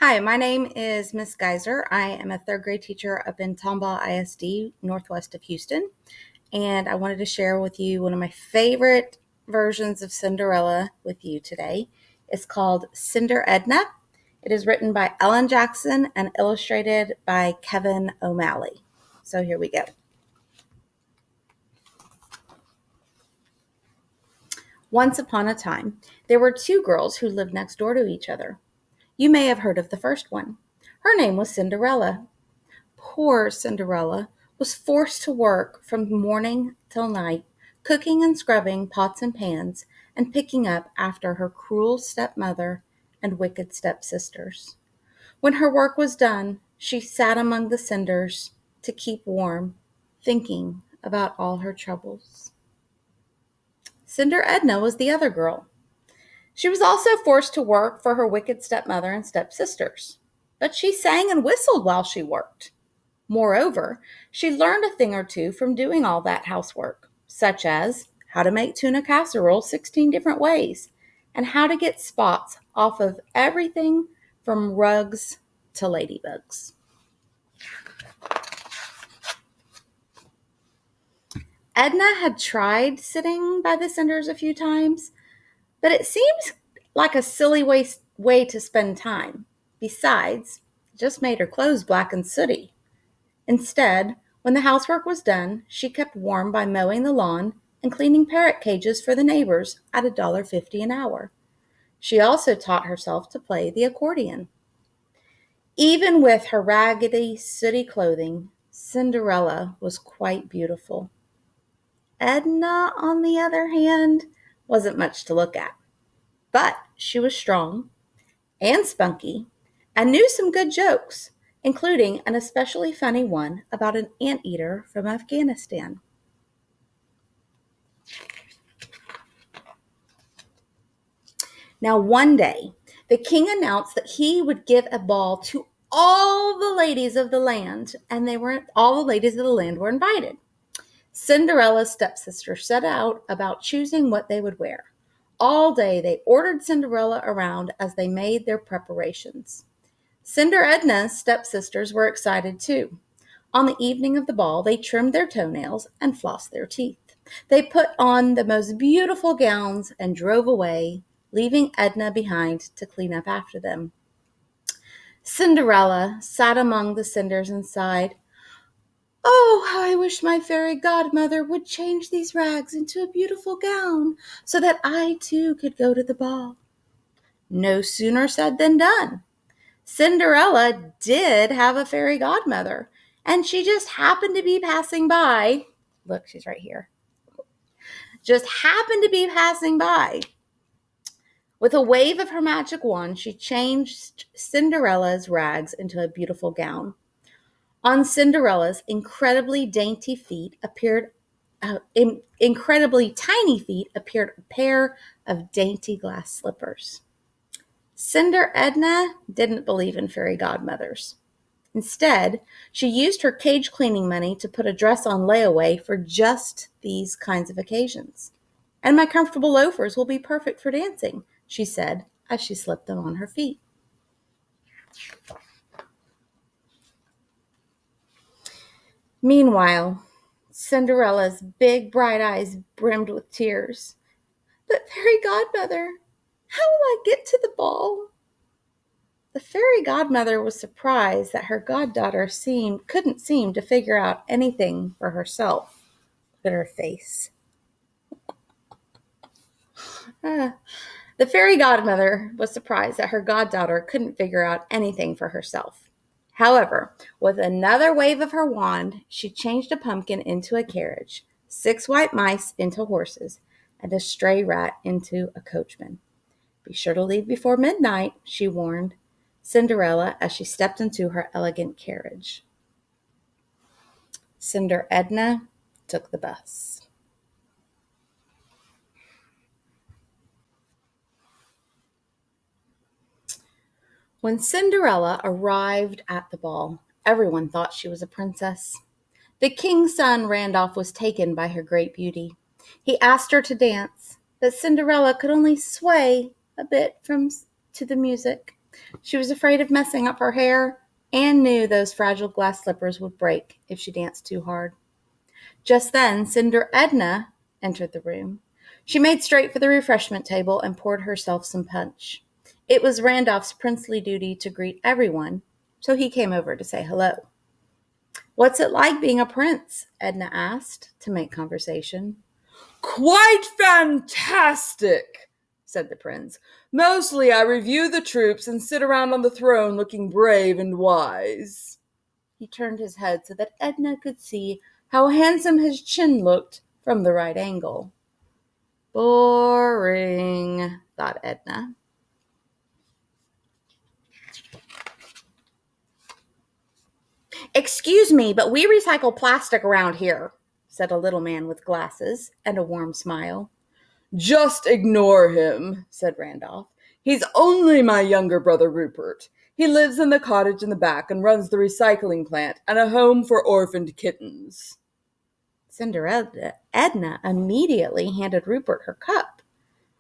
Hi, my name is Miss Geyser. I am a third grade teacher up in Tomball ISD, northwest of Houston. And I wanted to share with you one of my favorite versions of Cinderella with you today. It's called CinderEdna. It is written by Ellen Jackson and illustrated by Kevin O'Malley. So here we go. Once upon a time, there were two girls who lived next door to each other. You may have heard of the first one. Her name was Cinderella. Poor Cinderella was forced to work from morning till night, cooking and scrubbing pots and pans, and picking up after her cruel stepmother and wicked stepsisters. When her work was done, she sat among the cinders to keep warm, thinking about all her troubles. CinderEdna was the other girl. She was also forced to work for her wicked stepmother and stepsisters, but she sang and whistled while she worked. Moreover, she learned a thing or two from doing all that housework, such as how to make tuna casserole 16 different ways and how to get spots off of everything from rugs to ladybugs. Edna had tried sitting by the cinders a few times, but it seems like a silly way to spend time. Besides, it just made her clothes black and sooty. Instead, when the housework was done, she kept warm by mowing the lawn and cleaning parrot cages for the neighbors at $1.50 an hour. She also taught herself to play the accordion. Even with her raggedy, sooty clothing, Cinderella was quite beautiful. Edna, on the other hand, wasn't much to look at. But she was strong and spunky and knew some good jokes, including an especially funny one about an anteater from Afghanistan. Now, one day, the king announced that he would give a ball to all the ladies of the land, and all the ladies of the land were invited. Cinderella's stepsister set out about choosing what they would wear. All day they ordered Cinderella around as they made their preparations. CinderEdna's stepsisters were excited too. On the evening of the ball, they trimmed their toenails and flossed their teeth. They put on the most beautiful gowns and drove away, leaving Edna behind to clean up after them. Cinderella sat among the cinders and sighed, "Oh, how I wish my fairy godmother would change these rags into a beautiful gown so that I too could go to the ball." No sooner said than done. Cinderella did have a fairy godmother, and she just happened to be passing by. Look, she's right here. Just happened to be passing by. With a wave of her magic wand, she changed Cinderella's rags into a beautiful gown. On Cinderella's incredibly tiny feet appeared a pair of dainty glass slippers. CinderEdna didn't believe in fairy godmothers. Instead, she used her cage cleaning money to put a dress on layaway for just these kinds of occasions. "And my comfortable loafers will be perfect for dancing," she said as she slipped them on her feet. Meanwhile, Cinderella's big bright eyes brimmed with tears. "But fairy godmother, how will I get to the ball?" The fairy godmother was surprised that her goddaughter couldn't seem to figure out anything for herself. Look at her face. The fairy godmother was surprised that her goddaughter couldn't figure out anything for herself. However, with another wave of her wand, she changed a pumpkin into a carriage, 6 white mice into horses, and a stray rat into a coachman. "Be sure to leave before midnight," she warned Cinderella as she stepped into her elegant carriage. CinderEdna took the bus. When Cinderella arrived at the ball, everyone thought she was a princess. The king's son Randolph was taken by her great beauty. He asked her to dance, but Cinderella could only sway a bit to the music. She was afraid of messing up her hair and knew those fragile glass slippers would break if she danced too hard. Just then, CinderEdna entered the room. She made straight for the refreshment table and poured herself some punch. It was Randolph's princely duty to greet everyone, so he came over to say hello. "What's it like being a prince?" Edna asked, to make conversation. "Quite fantastic," said the prince. "Mostly I review the troops and sit around on the throne looking brave and wise." He turned his head so that Edna could see how handsome his chin looked from the right angle. Boring, thought Edna. "Excuse me, but we recycle plastic around here," said a little man with glasses and a warm smile. "Just ignore him," said Randolph. "He's only my younger brother Rupert. He lives in the cottage in the back and runs the recycling plant and a home for orphaned kittens." CinderEdna immediately handed Rupert her cup.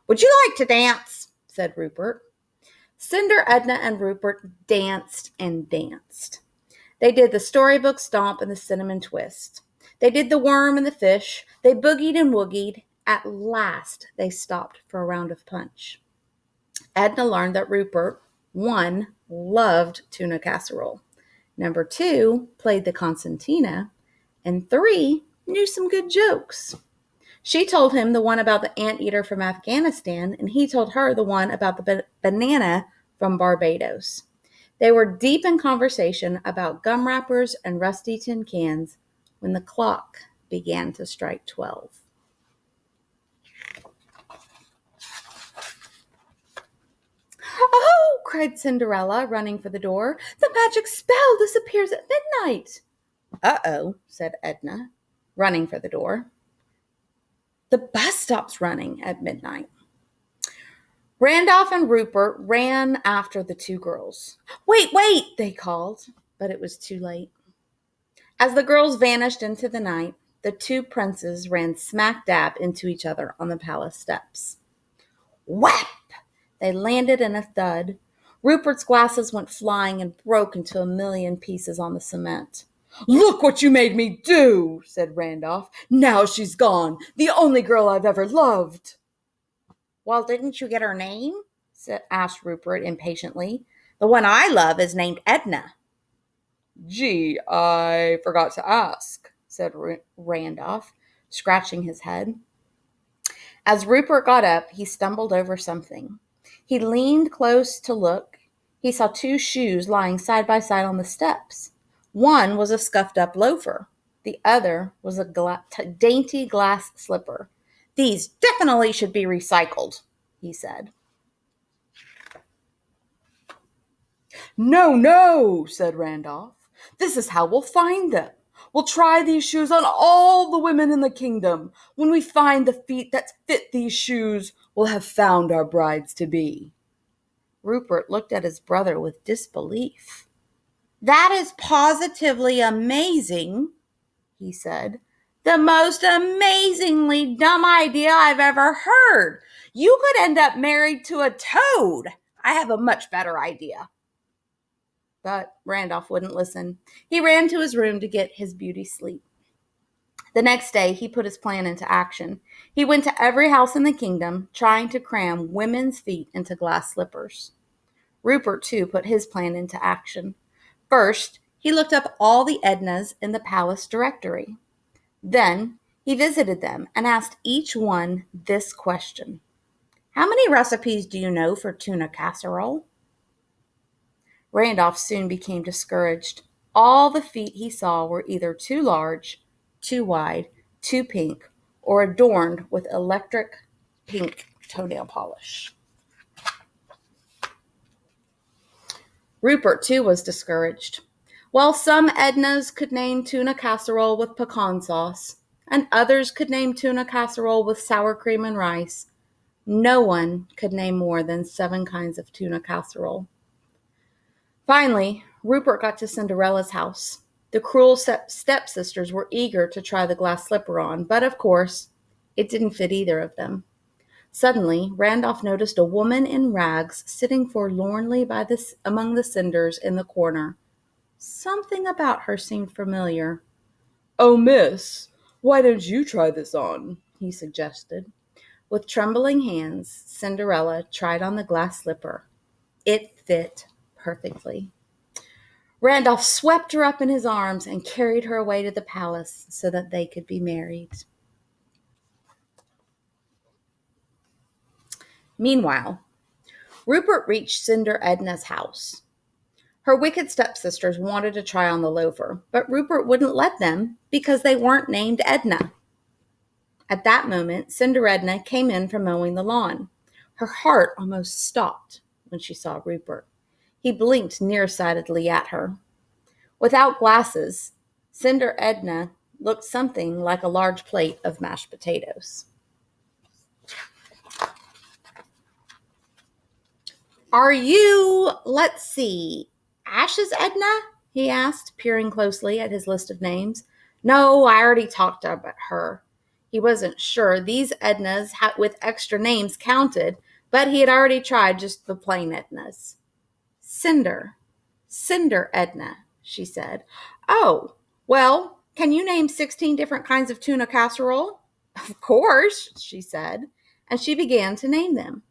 "Would you like to dance?" said Rupert. CinderEdna and Rupert danced and danced. They did the storybook stomp and the cinnamon twist. They did the worm and the fish. They boogied and woogied. At last, they stopped for a round of punch. Edna learned that Rupert, 1, loved tuna casserole. Number 2, played the concertina. And 3, knew some good jokes. She told him the one about the anteater from Afghanistan, and he told her the one about the banana from Barbados. They were deep in conversation about gum wrappers and rusty tin cans when the clock began to strike 12. "Oh," cried Cinderella, running for the door. "The magic spell disappears at midnight." "Uh-oh," said Edna, running for the door. "The bus stops running at midnight." Randolph and Rupert ran after the two girls. "Wait, wait," they called, but it was too late. As the girls vanished into the night, the two princes ran smack dab into each other on the palace steps. Whap! They landed in a thud. Rupert's glasses went flying and broke into a million pieces on the cement. "Look what you made me do," said Randolph. "Now she's gone, the only girl I've ever loved." "Well, didn't you get her name?" asked Rupert impatiently. "The one I love is named Edna." "Gee, I forgot to ask," said Randolph, scratching his head. As Rupert got up, he stumbled over something. He leaned close to look. He saw 2 shoes lying side by side on the steps. One was a scuffed-up loafer. The other was a dainty glass slipper. "These definitely should be recycled," he said. "No, no," said Randolph. "This is how we'll find them. We'll try these shoes on all the women in the kingdom. When we find the feet that fit these shoes, we'll have found our brides-to-be." Rupert looked at his brother with disbelief. "That is positively amazing," he said. "The most amazingly dumb idea I've ever heard. You could end up married to a toad. I have a much better idea." But Randolph wouldn't listen. He ran to his room to get his beauty sleep. The next day, he put his plan into action. He went to every house in the kingdom, trying to cram women's feet into glass slippers. Rupert, too, put his plan into action. First, he looked up all the Ednas in the palace directory. Then, he visited them and asked each one this question: "How many recipes do you know for tuna casserole?" Randolph soon became discouraged. All the feet he saw were either too large, too wide, too pink, or adorned with electric pink toenail polish. Rupert, too, was discouraged. While some Ednas could name tuna casserole with pecan sauce, and others could name tuna casserole with sour cream and rice, no one could name more than 7 kinds of tuna casserole. Finally, Rupert got to Cinderella's house. The cruel stepsisters were eager to try the glass slipper on, but of course, it didn't fit either of them. Suddenly, Randolph noticed a woman in rags sitting forlornly among the cinders in the corner. Something about her seemed familiar. "Oh, miss, why don't you try this on?" he suggested. With trembling hands, Cinderella tried on the glass slipper. It fit perfectly. Randolph swept her up in his arms and carried her away to the palace so that they could be married. Meanwhile, Rupert reached CinderEdna's house. Her wicked stepsisters wanted to try on the loafer, but Rupert wouldn't let them because they weren't named Edna. At that moment, CinderEdna came in from mowing the lawn. Her heart almost stopped when she saw Rupert. He blinked nearsightedly at her. Without glasses, CinderEdna looked something like a large plate of mashed potatoes. Are you, let's see, Ash's Edna? He asked, peering closely at his list of names. No, I already talked about her. He wasn't sure these Ednas with extra names counted, but he had already tried just the plain Ednas. Cinder. CinderEdna, she said. Oh, well, can you name 16 different kinds of tuna casserole? Of course, she said, and she began to name them.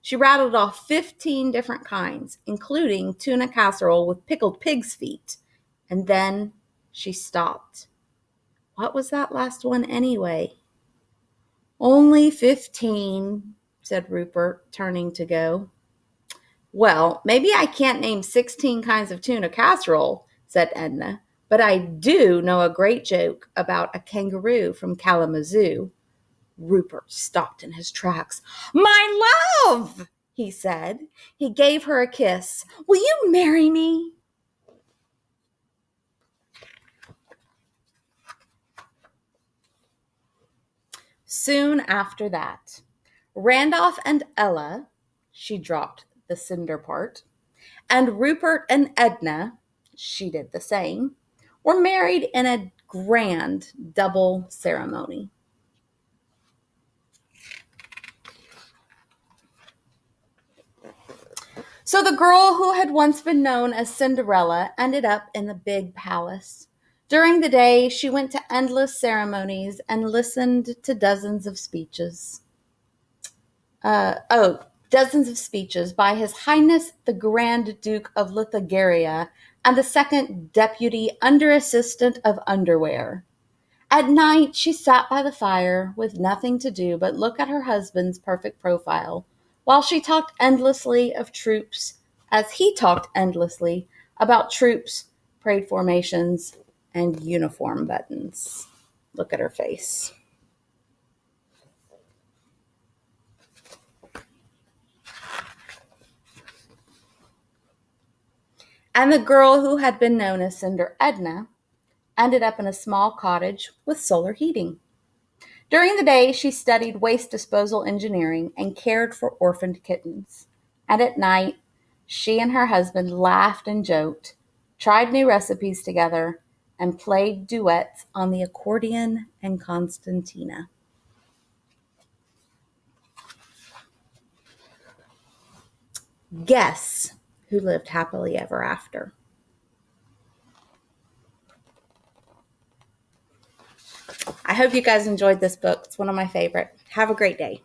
She rattled off 15 different kinds, including tuna casserole with pickled pig's feet. And then she stopped. What was that last one anyway? Only 15, said Rupert, turning to go. Well, maybe I can't name 16 kinds of tuna casserole, said Edna, but I do know a great joke about a kangaroo from Kalamazoo. Rupert stopped in his tracks. My love, he said. He gave her a kiss. Will you marry me? Soon after that, Randolph and Ella, she dropped the cinder part, and Rupert and Edna, she did the same, were married in a grand double ceremony. So the girl who had once been known as Cinderella ended up in the big palace. During the day, she went to endless ceremonies and listened to dozens of speeches. Dozens of speeches by His Highness the Grand Duke of Lithogaria and the second Deputy Under Assistant of Underwear. At night, she sat by the fire with nothing to do but look at her husband's perfect profile, while she talked endlessly of troops, as he talked endlessly about troops, parade formations, and uniform buttons. Look at her face. And the girl who had been known as CinderEdna ended up in a small cottage with solar heating. During the day, she studied waste disposal engineering and cared for orphaned kittens. And at night, she and her husband laughed and joked, tried new recipes together, and played duets on the accordion and concertina. Guess who lived happily ever after? I hope you guys enjoyed this book. It's one of my favorite. Have a great day.